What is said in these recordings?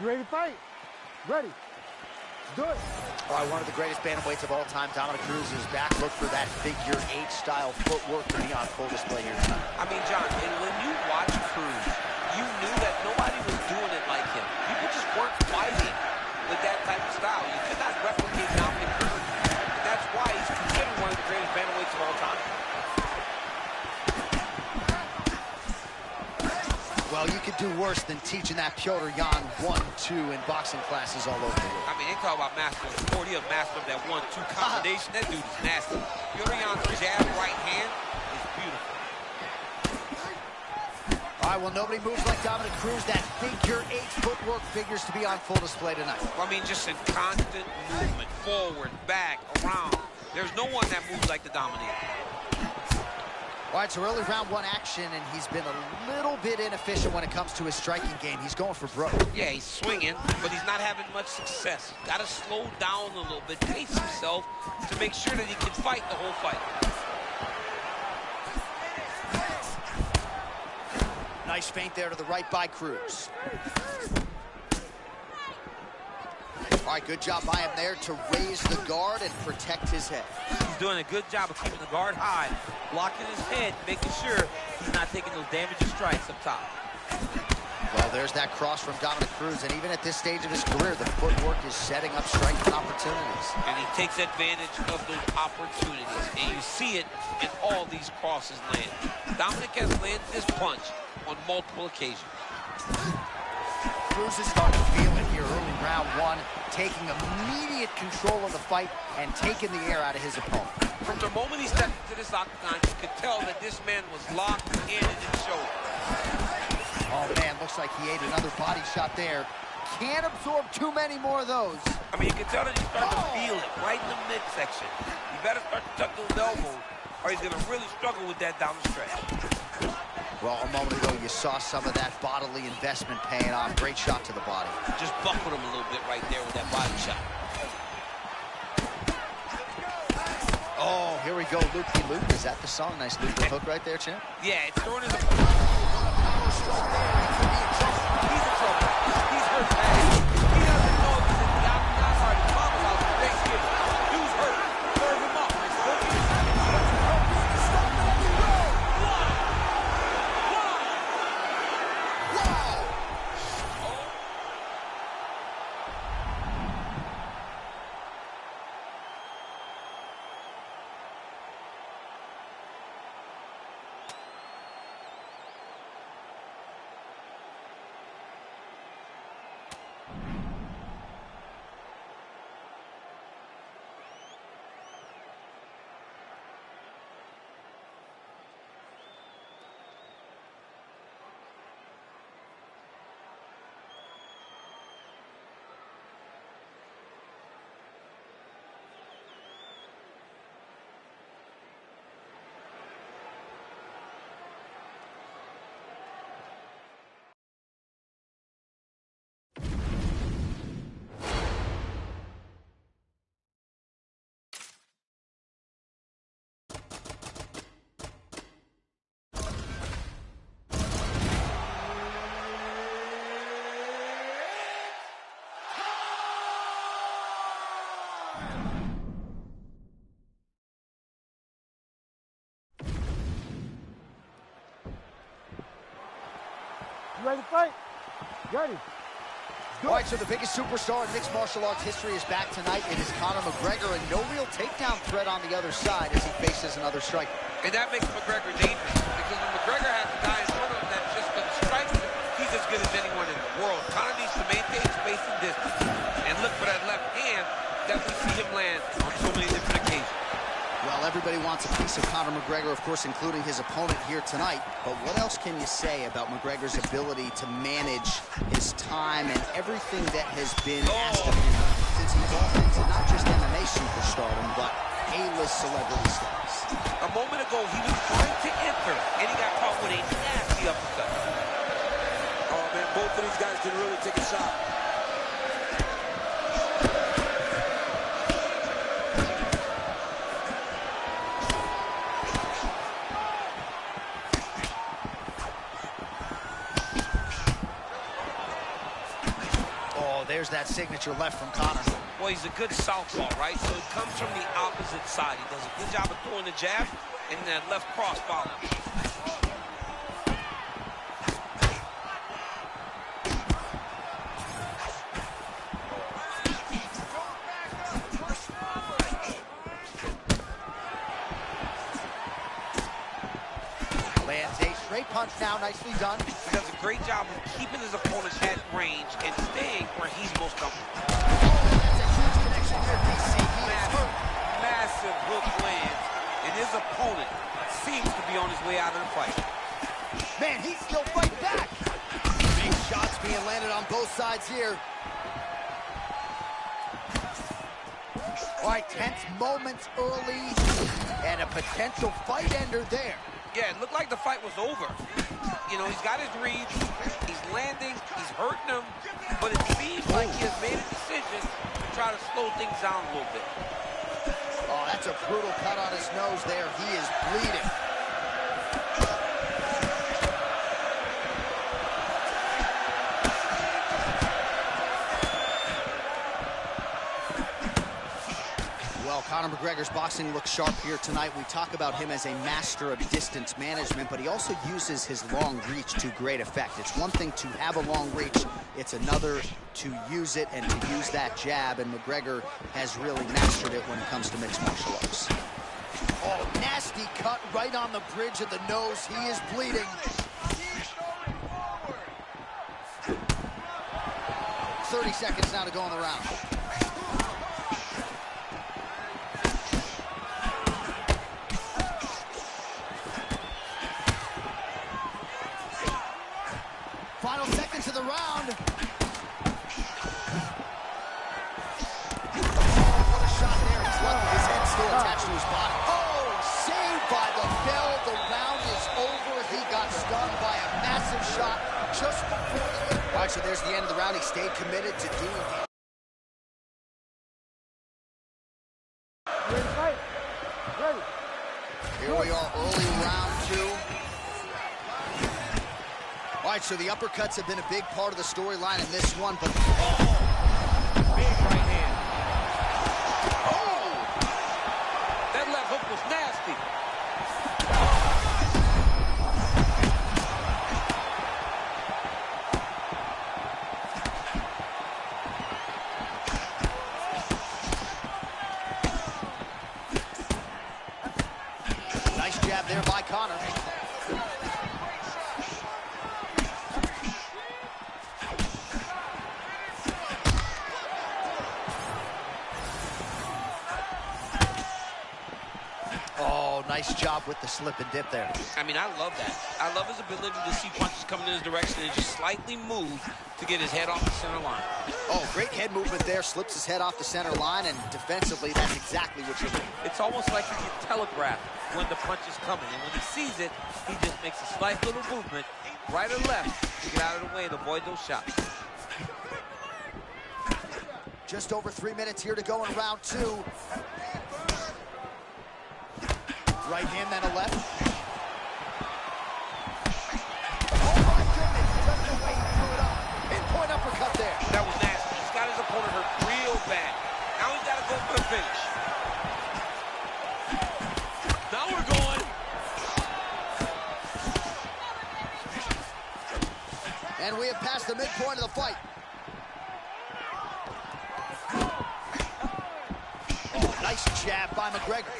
You ready to fight? Ready. Do it. All right, one of the greatest bantamweights of all time, Dominic Cruz, is back. Look for that figure 8-style footwork to be on full display here tonight. I mean, John, and when you watch Cruz, you knew that nobody was doing it like him. People just weren't fighting with that type of style. You could not replicate Dominic Cruz. And that's why he's considered one of the greatest bantamweights of all time. Well, you could do worse than teaching that Piotr Jan 1-2 in boxing classes all over the world. I mean, they talk about master of sport. He a master of that 1-2 combination. That dude is nasty. Piotr Jan's jab right hand is beautiful. All right, well, nobody moves like Dominic Cruz. That figure 8 footwork figures to be on full display tonight. I mean, just in constant movement, forward, back, around. There's no one that moves like the Dominator. All right, so early round 1 action, and he's been a little bit inefficient when it comes to his striking game. He's going for broke. Yeah, he's swinging, but he's not having much success. Got to slow down a little bit, pace himself to make sure that he can fight the whole fight. Nice feint there to the right by Cruz. All right, good job by him there to raise the guard and protect his head. He's doing a good job of keeping the guard high, blocking his head, making sure he's not taking those damaging strikes up top. Well, there's that cross from Dominic Cruz, and even at this stage of his career, the footwork is setting up striking opportunities. And he takes advantage of those opportunities, and you see it in all these crosses land. Dominic has landed this punch on multiple occasions. Cruz is starting to feel it here early round 1, taking immediate control of the fight and taking the air out of his opponent. From the moment he stepped into this octagon, you could tell that this man was locked in and in shoulder. Oh, man, looks like he ate another body shot there. Can't absorb too many more of those. I mean, you can tell that he's starting to feel it right in the midsection. You better start to tuck those elbows, or he's going to really struggle with that down the stretch. Well, a moment ago, you saw some of that bodily investment paying off. Great shot to the body. Just buckled him a little bit right there with that body shot. Oh, here we go, loop-de-loop. Is that the song? Nice loop the hook right there, champ. Yeah, it's throwing his opponent. He's in trouble. He's hurt bad. He doesn't know if he's in the octagon or the clubhouse for Thanksgiving. Dude's hurt. Serve him up. You ready to fight? Ready. All right, so the biggest superstar in mixed martial arts history is back tonight. It is Conor McGregor, and no real takedown threat on the other side as he faces another striker. And that makes McGregor dangerous, because when McGregor has a guy in front of him that's just going to strike him, he's as good as anyone in the world. Conor needs to maintain space and distance and look for that left hand that we see him land on so many different occasions. Well, everybody wants a piece of Conor McGregor, of course, including his opponent here tonight. But what else can you say about McGregor's ability to manage his time and everything that has been asked of him since he evolved into not just MMA superstardom, but A-list celebrity status? A moment ago, he was trying to enter, and he got caught with a nasty uppercut. Oh, man, both of these guys can really take a shot. there's that signature left from Conor. Well, he's a good southpaw, right? So it comes from the opposite side. He does a good job of throwing the jab, and that left cross follows. Lands a straight punch now, nicely done. He does a great job of keeping his opponent at range and staying where he's most comfortable. That's a huge connection here, DC. He is hurt. Massive hook lands, and his opponent seems to be on his way out of the fight. Man, he's still fighting back. Big shots being landed on both sides here. All right, tense moments early, and a potential fight ender there. Yeah, it looked like the fight was over. You know, he's got his reads, he's landing, he's hurting him, but it seems like he has made a decision to try to slow things down a little bit. Oh, that's a brutal cut on his nose there. He is bleeding. Well, Conor McGregor's boxing looks sharp here tonight. We talk about him as a master of distance management, but he also uses his long reach to great effect. It's one thing to have a long reach, it's another to use it and to use that jab, and McGregor has really mastered it when it comes to mixed martial arts. Oh, nasty cut right on the bridge of the nose. He is bleeding. 30 seconds now to go in the round. Final seconds of the round. Oh, what a shot there. He's lucky his head still attached to his body. Oh, saved by the bell. The round is over. He got stunned by a massive shot just before the... All right, so there's the end of the round. He stayed committed to doing it. Ready to fight? Ready. Here we are, early round 2. All right, so the uppercuts have been a big part of the storyline in this one, but... Big right hand. Oh! That left hook was nasty. Nice jab there by Conor. Nice job with the slip and dip there. I mean, I love that. I love his ability to see punches coming in his direction and just slightly move to get his head off the center line. Oh, great head movement there. Slips his head off the center line, and defensively, that's exactly what you need. It's almost like he can telegraph when the punch is coming. And when he sees it, he just makes a slight little movement, right or left, to get out of the way and avoid those shots. Just over 3 minutes here to go in round 2. Right hand, then a left. Oh, my goodness, just the way he threw it up. Pinpoint uppercut there. That was nasty. He's got his opponent hurt real bad. Now he's got to go for the finish. Now we're going. And we have passed the midpoint of the fight. Oh, nice jab by McGregor.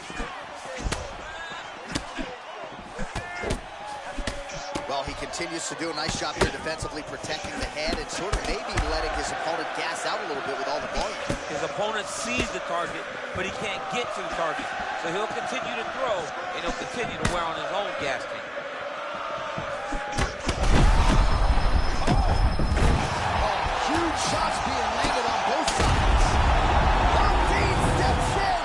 Well, he continues to do a nice job here defensively, protecting the head and sort of maybe letting his opponent gas out a little bit with all the volume. His opponent sees the target, but he can't get to the target. So he'll continue to throw, and he'll continue to wear on his own gas tank. Oh, huge shots being landed on both sides. Dean steps in.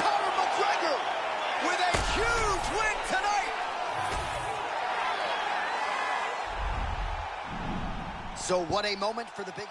Conor McGregor with a huge win tonight. So what a moment for the big...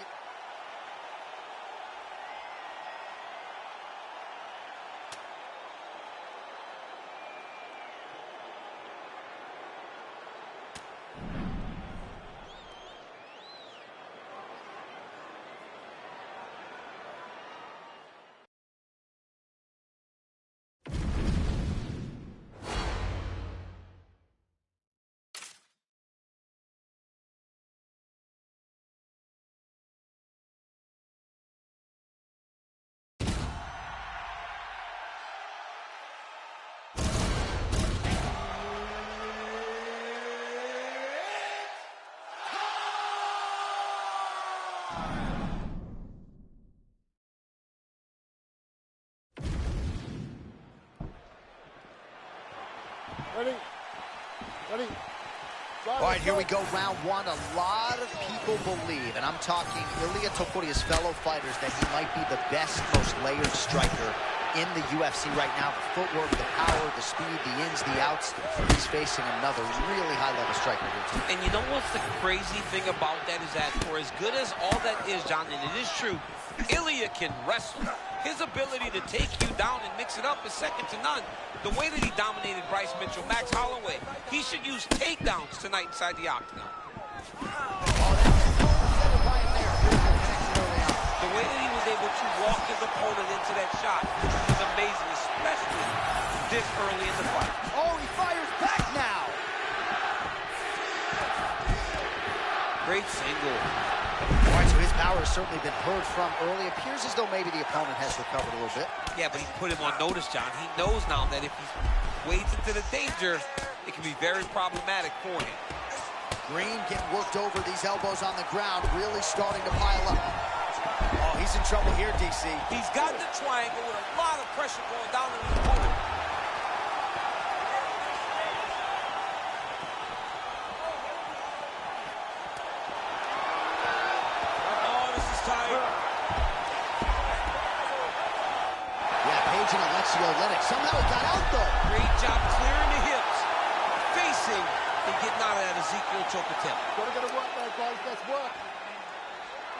Ready? Ready? All right, here we go, round one. A lot of people believe, and I'm talking Ilia Topuria's fellow fighters, that he might be the best, most layered striker in the UFC right now. The footwork, the power, the speed, the ins, the outs. He's facing another really high-level striker here tonight. And you know what's the crazy thing about that is that for as good as all that is, John, and it is true, Ilia can wrestle. His ability to take you down and mix it up is second to none. The way that he dominated Bryce Mitchell, Max Holloway, he should use takedowns tonight inside the octagon. The way that he was able to walk his opponent into that shot was amazing, especially this early in the fight. Oh, he fires back now. Great single. All right, so his power has certainly been heard from early. Appears as though maybe the opponent has recovered a little bit. Yeah, but he put him on notice, John. He knows now that if he wades into the danger, it can be very problematic for him. Green getting worked over, these elbows on the ground, really starting to pile up. Oh, he's in trouble here, DC. He's got the triangle with a lot of pressure going down on his opponent. Somehow he got out, though. Great job clearing the hips, facing, and getting out of that Ezekiel choke attempt. Gotta work there, guys. Let's work.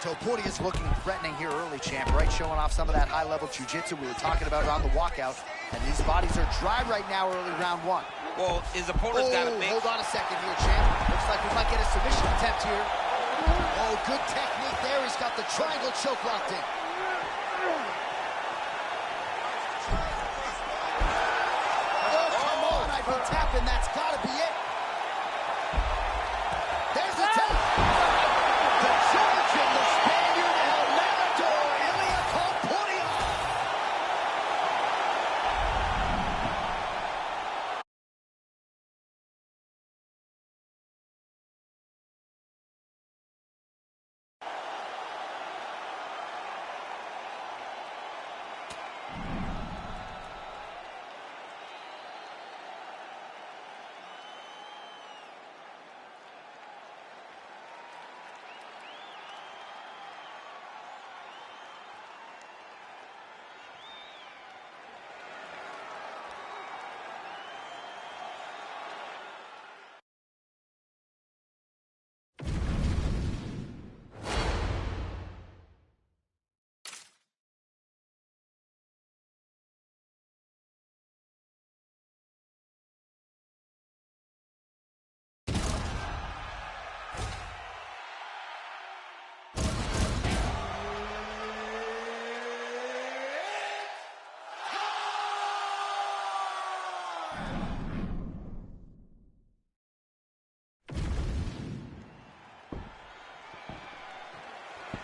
Topuria's looking threatening here early, champ, right? Showing off some of that high-level jiu-jitsu we were talking about around the walkout. And these bodies are dry right now early round one. Well, his opponent's got to make... Hold on a second here, champ. Looks like we might get a submission attempt here. Oh, good technique there. He's got the triangle choke locked in. Tapping, that's got to be it. There's the tap. The Georgian, the Spaniard, El Matador, Ilia Topuria.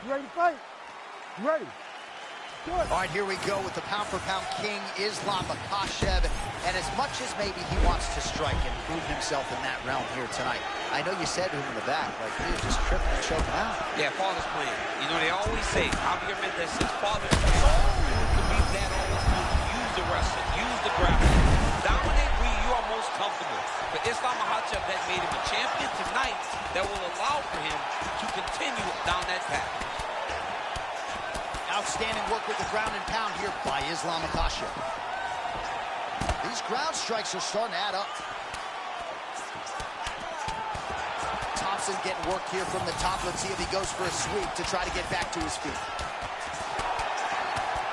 You ready to fight? You ready? Good. All right, here we go with the pound-for-pound king, Islam Makhachev. And as much as maybe he wants to strike and prove himself in that realm here tonight, I know you said to him in the back, like, he was just tripping and choking out. Yeah, father's plan. You know, they always say, Javier Mendez says, father's plan. To be that always use the wrestling, use the grappling. Dominate where you are most comfortable. But Islam Makhachev that made him a champion tonight that will allow for him to continue down that path. Outstanding work with the ground and pound here by Islam Makhachev. These ground strikes are starting to add up. Thompson getting work here from the top. Let's see if he goes for a sweep to try to get back to his feet.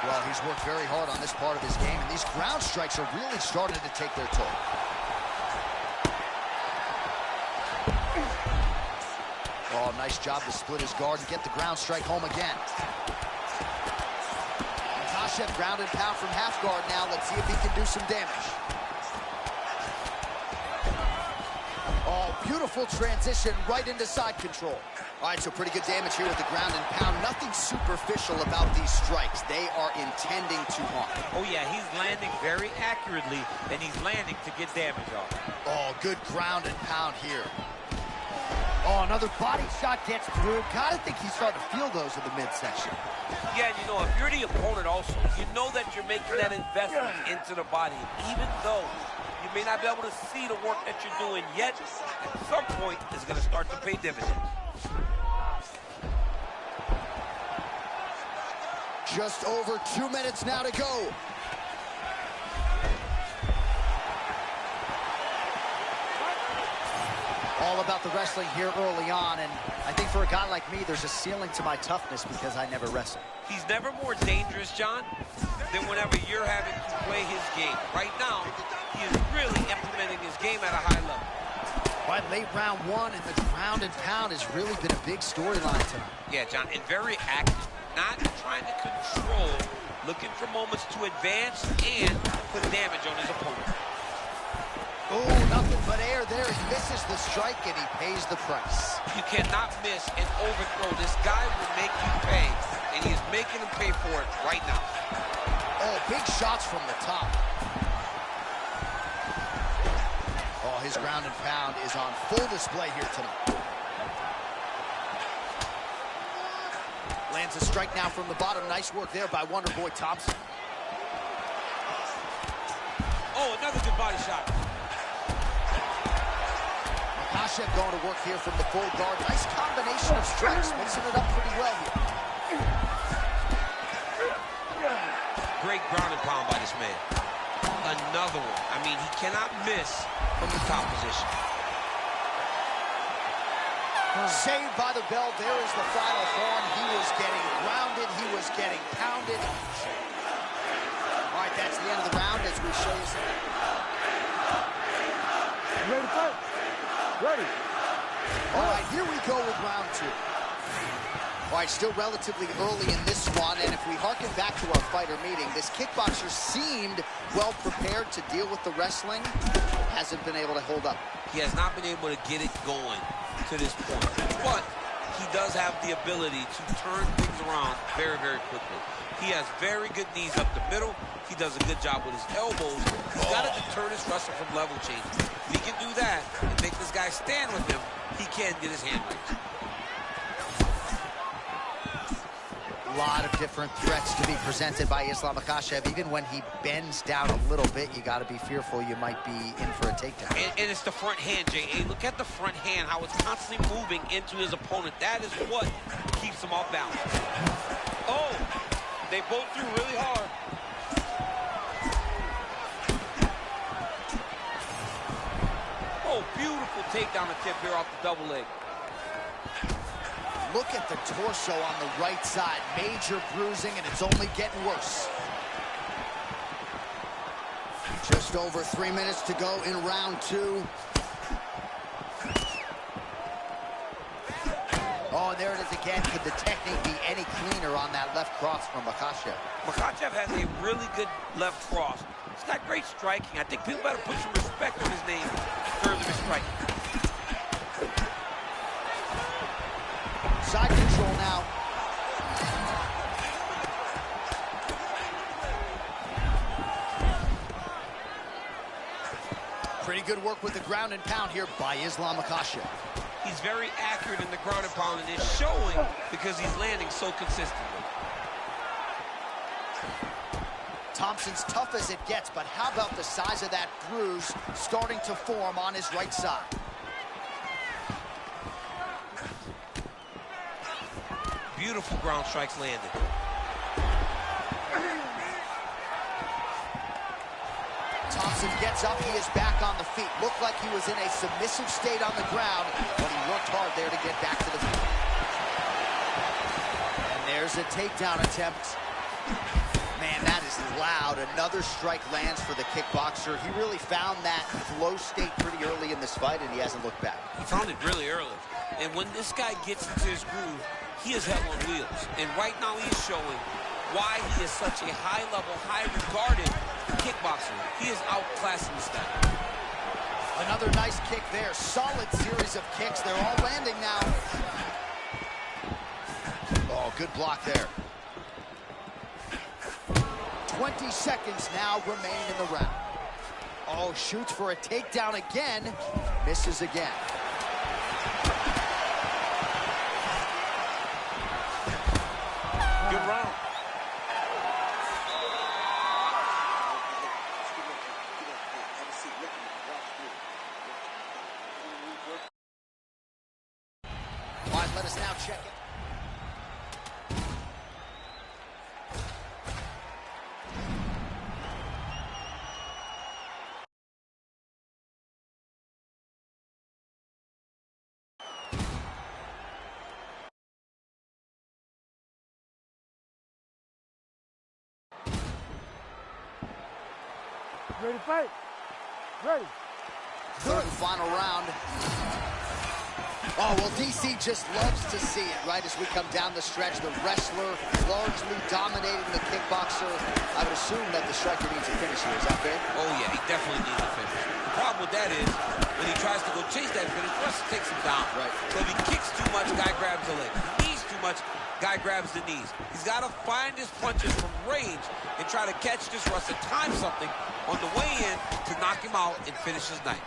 Well, he's worked very hard on this part of his game, and these ground strikes are really starting to take their toll. Oh, nice job to split his guard and get the ground strike home again. Makhachev ground and pound from half guard now. Let's see if he can do some damage. Oh, beautiful transition right into side control. All right, so pretty good damage here with the ground and pound. Nothing superficial about these strikes. They are intending to harm. Oh, yeah, he's landing very accurately, and he's landing to get damage off. Oh, good ground and pound here. Oh, another body shot gets through. Gotta think he's starting to feel those in the midsection. Yeah, and you know, if you're the opponent also, you know that you're making that investment into the body. Even though you may not be able to see the work that you're doing yet, at some point, it's going to start to pay dividends. Just over 2 minutes now to go. All about the wrestling here early on, and I think for a guy like me, there's a ceiling to my toughness because I never wrestle. He's never more dangerous, John, than whenever you're having to play his game. Right now, he is really implementing his game at a high level. By late round one, and the ground and pound has really been a big storyline tonight. Yeah, John, and very active. Not trying to control, looking for moments to advance and put damage on his opponent. Oh, nothing but air there. He misses the strike, and he pays the price. You cannot miss an overthrow. This guy will make you pay, and he is making him pay for it right now. Oh, big shots from the top. Oh, his ground and pound is on full display here tonight. Lands a strike now from the bottom. Nice work there by Wonder Boy Thompson. Oh, another good body shot. Makhachev going to work here from the full guard. Nice combination of strikes, mixing it up pretty well here. Great ground and pound by this man. Another one. I mean, he cannot miss from the top position. Saved by the bell. There is the final horn. He was getting grounded. He was getting pounded. All right, that's the end of the round as we show you some. You ready to fight? Ready. All right, here we go with round two. All right, still relatively early in this one, and if we harken back to our fighter meeting, this kickboxer seemed well prepared to deal with the wrestling. Hasn't been able to hold up. He has not been able to get it going to this point, but he does have the ability to turn things around very, very quickly. He has very good knees up the middle. He does a good job with his elbows. He's got to deter this wrestler from level changes. If he can do that and make this guy stand with him, he can get his hand raised. A lot of different threats to be presented by Islam Makhachev. Even when he bends down a little bit, you got to be fearful you might be in for a takedown. And it's the front hand, J.A. Look at the front hand, how it's constantly moving into his opponent. That is what keeps him off balance. Oh, they both threw really hard. Oh, beautiful takedown attempt here off the double leg. Look at the torso on the right side. Major bruising, and it's only getting worse. Just over 3 minutes to go in round two. Oh, there it is again. Could the technique be any cleaner on that left cross from Makhachev? Makhachev has a really good left cross. He's got great striking. I think people better put some respect on his name in terms of his striking. Side control now. Pretty good work with the ground and pound here by Islam Makhachev. He's very accurate in the ground and pound, and it's showing because he's landing so consistently. Thompson's tough as it gets, but how about the size of that bruise starting to form on his right side? Beautiful ground strikes landed. Thompson gets up, he is back on the feet. Looked like he was in a submissive state on the ground, but he worked hard there to get back to the feet. And there's a takedown attempt. Man, that is loud. Another strike lands for the kickboxer. He really found that flow state pretty early in this fight, and he hasn't looked back. He found it really early. And when this guy gets into his groove, he is hell on wheels. And right now he is showing why he is such a high-level, high-regarded kickboxer. He is outclassing this guy. Another nice kick there. Solid series of kicks. They're all landing now. Oh, good block there. 20 seconds now remain in the round. Oh, shoots for a takedown again. Misses again. Ready to fight? Ready. Third and final round. Oh, well, DC just loves to see it, right? As we come down the stretch, the wrestler largely dominating the kickboxer. I would assume that the striker needs a finish here. Is that fair? Oh, yeah, he definitely needs a finish. The problem with that is, when he tries to go chase that finish, Russ takes him down. Right. So if he kicks too much, guy grabs the leg. If he knees too much, guy grabs the knees. He's got to find his punches from range and try to catch this Russ and time something on the way in to knock him out and finish his night.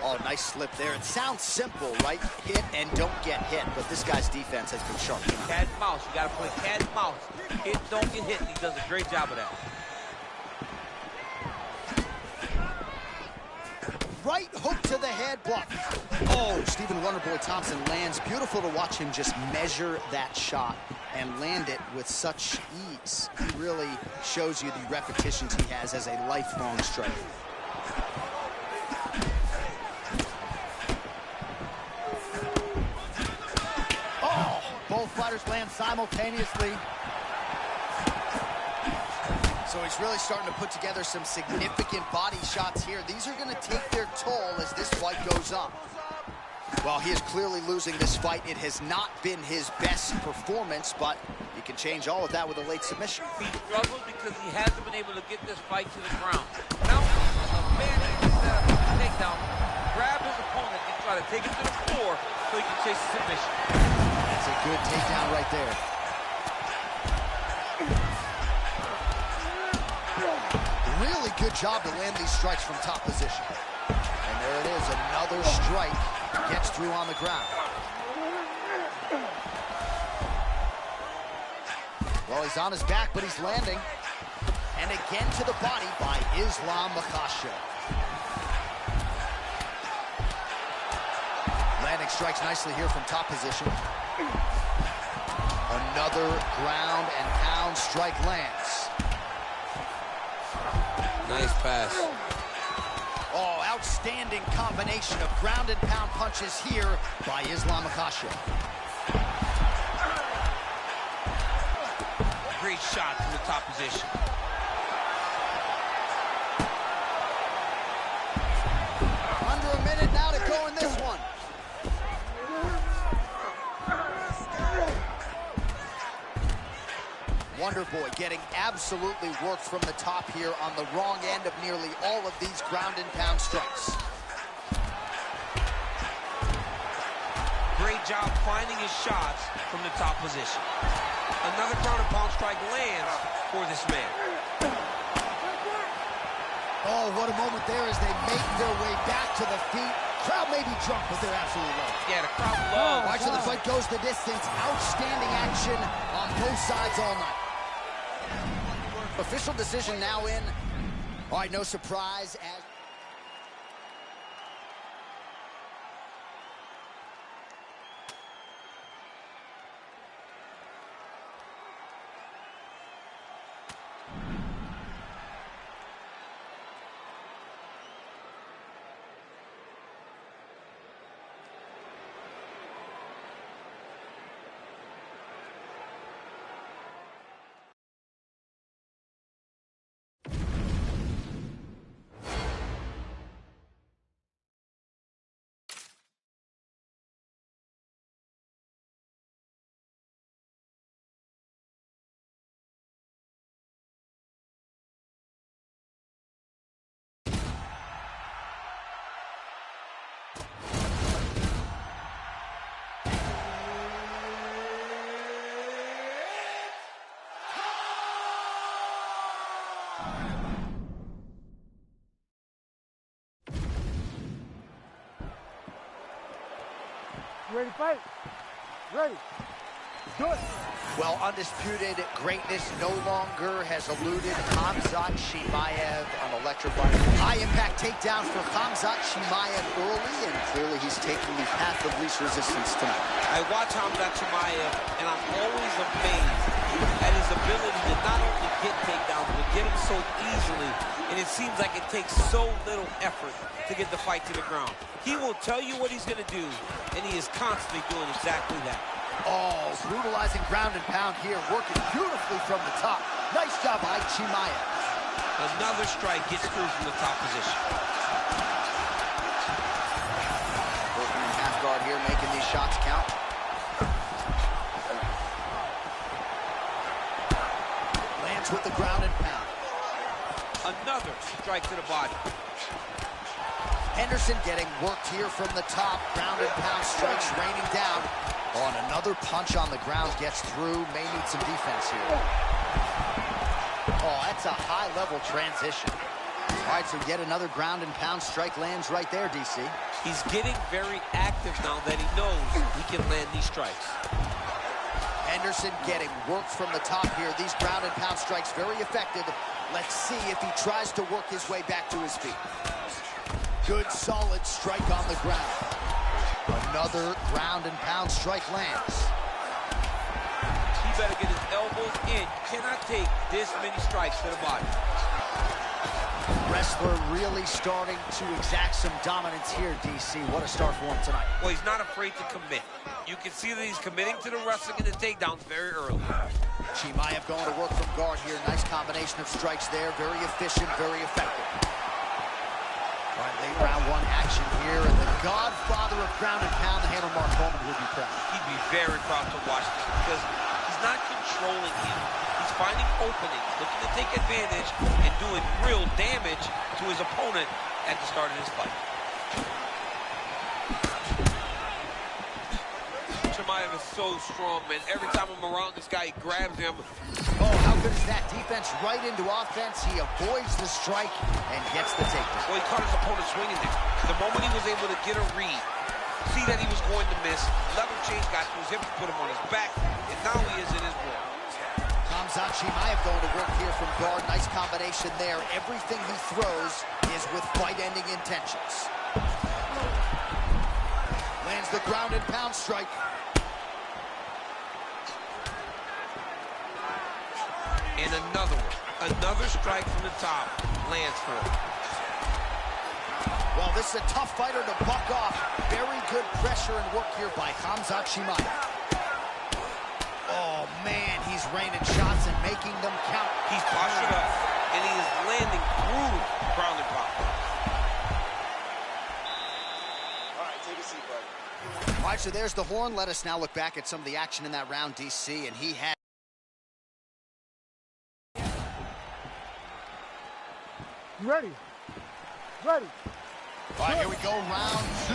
Oh, nice slip there. It sounds simple, right? Hit and don't get hit, but this guy's defense has been sharp. Cat and mouse. You got to play cat and mouse. Hit, don't get hit, and he does a great job of that. Right hook to the head, block. Oh, Stephen Wonderboy Thompson lands. Beautiful to watch him just measure that shot and land it with such ease. He really shows you the repetitions he has as a lifelong striker. Oh, both fighters land simultaneously. So he's really starting to put together some significant body shots here. These are going to take their toll as this fight goes on. Well, he is clearly losing this fight. It has not been his best performance, but he can change all of that with a late submission. He struggles because he hasn't been able to get this fight to the ground. Now, a man needs to set up a takedown, grab his opponent, and try to take him to the floor so he can chase the submission. That's a good takedown right there. Really good job to land these strikes from top position. And there it is, another strike gets through on the ground. Well, he's on his back, but he's landing. And again to the body by Islam Makhachev. Landing strikes nicely here from top position. Another ground and pound strike lands. Nice pass. Oh, outstanding combination of ground and pound punches here by Islam Makhachev. Great shot from the top position. Under a minute now to go in this one. Wonderboy getting absolutely worked from the top here on the wrong end of nearly all of these ground and pound strikes. Great job finding his shots from the top position. Another ground and pound strike lands for this man. Oh, what a moment there as they make their way back to the feet. Crowd may be drunk, but they're absolutely loved. Yeah, the crowd loves. Watch till the fight goes the distance. Outstanding action on both sides all night. Official decision now in. All right, no surprise as... Ready to fight? Ready. Do it. Well, undisputed greatness no longer has eluded Khamzat Chimaev on electrifying. High-impact takedown for Khamzat Chimaev early, and clearly he's taking the path of least resistance tonight. I watch Khamzat Chimaev, and I'm always amazed at his ability to not only get takedowns, but get them so easily, and it seems like it takes so little effort to get the fight to the ground. He will tell you what he's going to do, and he is constantly doing exactly that. Oh, brutalizing ground and pound here, working beautifully from the top. Nice job by Chimaev. Another strike gets through from the top position. Working in half guard here, making these shots count. Lands with the ground and pound. Another strike to the body. Henderson getting worked here from the top. Ground and pound strikes raining down. Oh, and another punch on the ground gets through. May need some defense here. Oh, that's a high-level transition. All right, so yet another ground and pound strike lands right there, DC. He's getting very active now that he knows he can land these strikes. Henderson getting worked from the top here. These ground and pound strikes very effective. Let's see if he tries to work his way back to his feet. Good, solid strike on the ground. Another ground and pound strike lands. He better get his elbows in. Cannot take this many strikes to the body. Wrestler really starting to exact some dominance here, DC. What a start for him tonight. Well, he's not afraid to commit. You can see that he's committing to the wrestling and the takedowns very early. Chimaev going to work from guard here. Nice combination of strikes there. Very efficient, very effective. All right, late round one action here. And the godfather of ground and pound, the handler Mark Coleman, would be proud. He'd be very proud to watch this because he's not controlling him. He's finding openings, looking to take advantage and doing real damage to his opponent at the start of this fight. Chimaev is so strong, man. Every time I'm around this guy, he grabs him. Oh, how good is that? Defense right into offense. He avoids the strike and gets the takedown. Well, he caught his opponent swinging there. The moment he was able to get a read, see that he was going to miss, level change, got to his hip, put him on his back, and now he is in his wall. Khamzat Chimaev going to work here from guard. Nice combination there. Everything he throws is with fight-ending intentions. Lands the ground and pound strike. And another one. Another strike from the top. Lands for him. Well, this is a tough fighter to buck off. Very good pressure and work here by Khamzat Chimaev. Oh, man, he's raining shots and making them count. He's postured up, and he is landing brutal ground and pound. All right, take a seat, bud. All right, so there's the horn. Let us now look back at some of the action in that round, DC, and he had... You ready? Ready. All right, here we go, round two.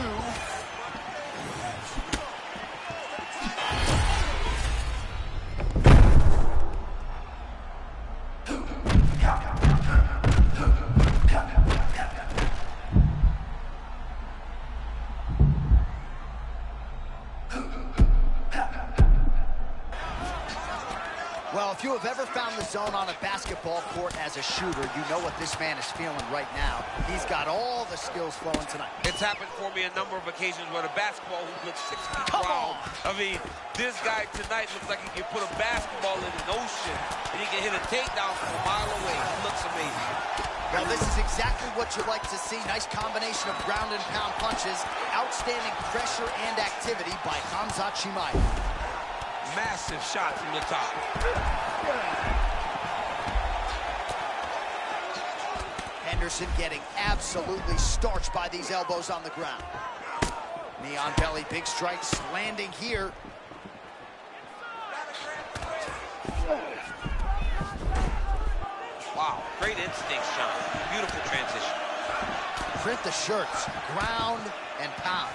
Well, if you have ever found the zone on a basketball court as a shooter, you know what this man is feeling right now. He's got all the skills flowing tonight. It's happened for me a number of occasions where the basketball hoop looks 6 feet long. I mean, this guy tonight looks like he can put a basketball in an ocean and he can hit a takedown from a mile away. It looks amazing. Well, this is exactly what you like to see. Nice combination of ground and pound punches. Outstanding pressure and activity by Khamzat Chimaev. Massive shot from the top. Henderson getting absolutely starched by these elbows on the ground. Knee on belly, big strikes landing here. Wow, great instincts, John. Beautiful transition. Print the shirts, ground and pound.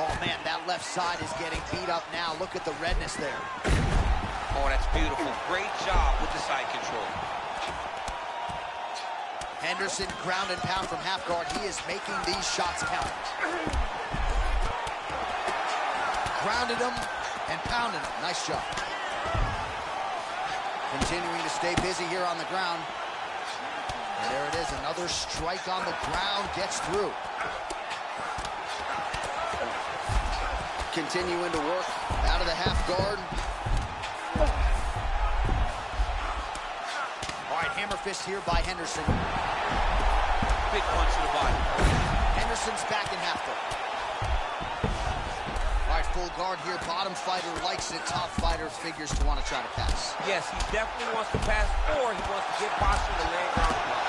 Oh, man, that left side is getting beat up now. Look at the redness there. Oh, that's beautiful. Great job with the side control. Henderson, ground and pound from half guard. He is making these shots count. Grounded him and pounded him. Nice job. Continuing to stay busy here on the ground. And there it is, another strike on the ground, gets through. Continuing to work out of the half guard. All right, hammer fist here by Henderson. Big punch to the body. Henderson's back in half guard. All right, full guard here. Bottom fighter likes it. Top fighter figures to want to try to pass. Yes, he definitely wants to pass, or he wants to get Boxer to land ground and pound.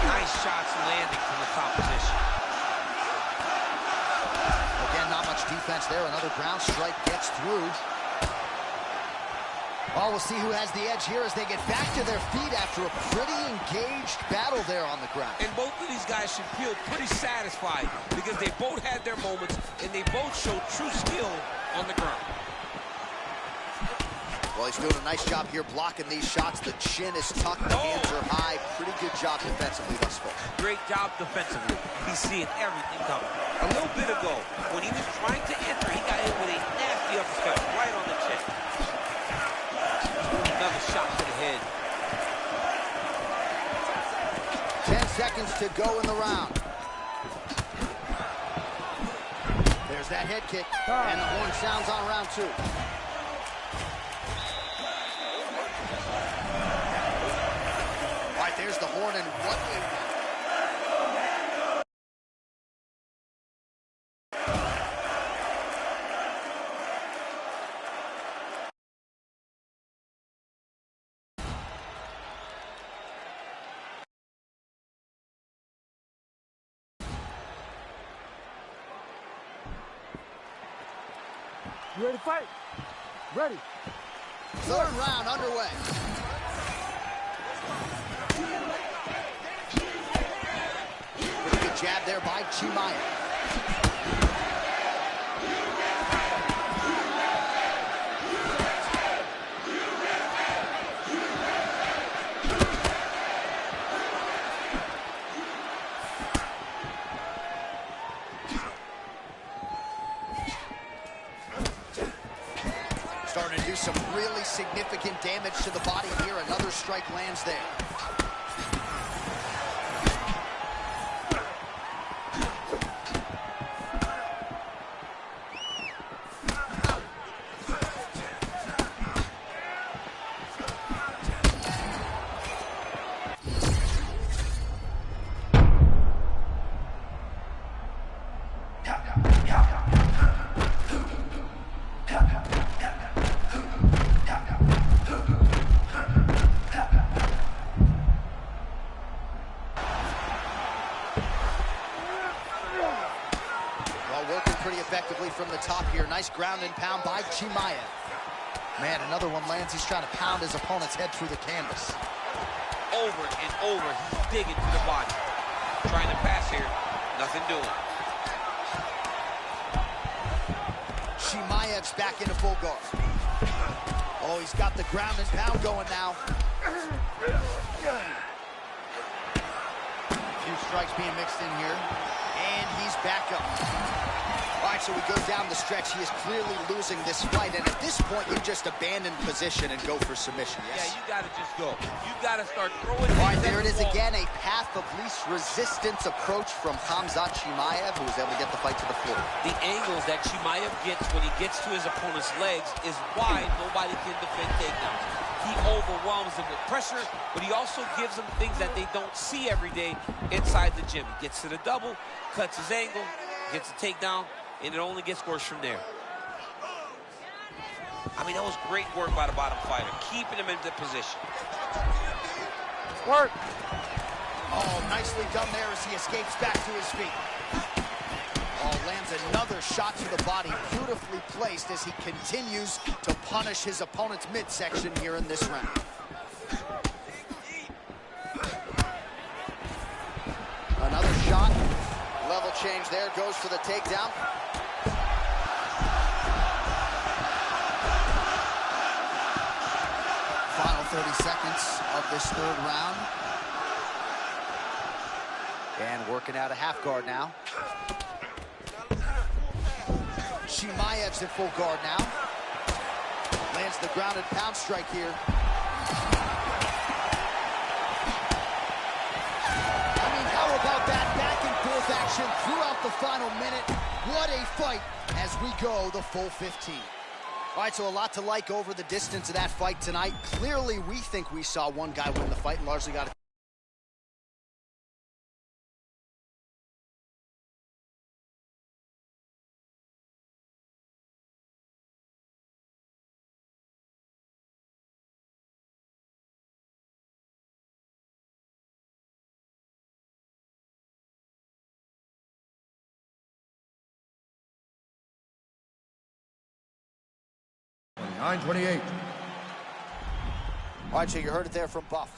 Nice shots landing from the top position. Again, not much defense there. Another ground strike gets through. Oh, we'll see who has the edge here as they get back to their feet after a pretty engaged battle there on the ground. And both of these guys should feel pretty satisfied because they both had their moments and they both showed true skill on the ground. Well, he's doing a nice job here blocking these shots. The chin is tucked, the hands are high. Pretty good job defensively thus far. Great job defensively. He's seeing everything coming. A little bit ago, when he was trying to enter, he got hit with a nasty uppercut right on the chin. Another shot to the head. 10 seconds to go in the round. There's that head kick, and the horn sounds on round 2. All right, there's the horn, and what... You ready to fight? Ready. Third round underway. Pretty good jab there by Chimaev. Starting to do some really significant damage to the body here. Another strike lands there. Pretty effectively from the top here. Nice ground and pound by Chimaev. Man, another one lands. He's trying to pound his opponent's head through the canvas. Over and over, he's digging to the body. Trying to pass here, nothing doing. Chimaev's back into full guard. Oh, he's got the ground and pound going now. A few strikes being mixed in here. And he's back up. All right, so we go down the stretch. He is clearly losing this fight, and at this point, you just abandon position and go for submission, yes? Yeah, you got to just go. You got to start throwing. All right, there it is again, a path of least resistance approach from Khamzat Chimaev, who was able to get the fight to the floor. The angles that Chimaev gets when he gets to his opponent's legs is why nobody can defend takedowns. He overwhelms them with pressure, but he also gives them things that they don't see every day inside the gym. He gets to the double, cuts his angle, gets a takedown, and it only gets worse from there. I mean, that was great work by the bottom fighter, keeping him in the position. Work. Oh, nicely done there as he escapes back to his feet. Oh, lands another shot to the body, beautifully placed as he continues to punish his opponent's midsection here in this round. Another shot. Level change there, goes for the takedown. Final 30 seconds of this third round. And working out a half guard now. Chimaev's in full guard now. Lands the grounded pound strike here. I mean, how about that back and forth action throughout the final minute? What a fight as we go the full 15. All right, so a lot to like over the distance of that fight tonight. Clearly, we think we saw one guy win the fight and largely got it. 928. All right, so you heard it there from Buff.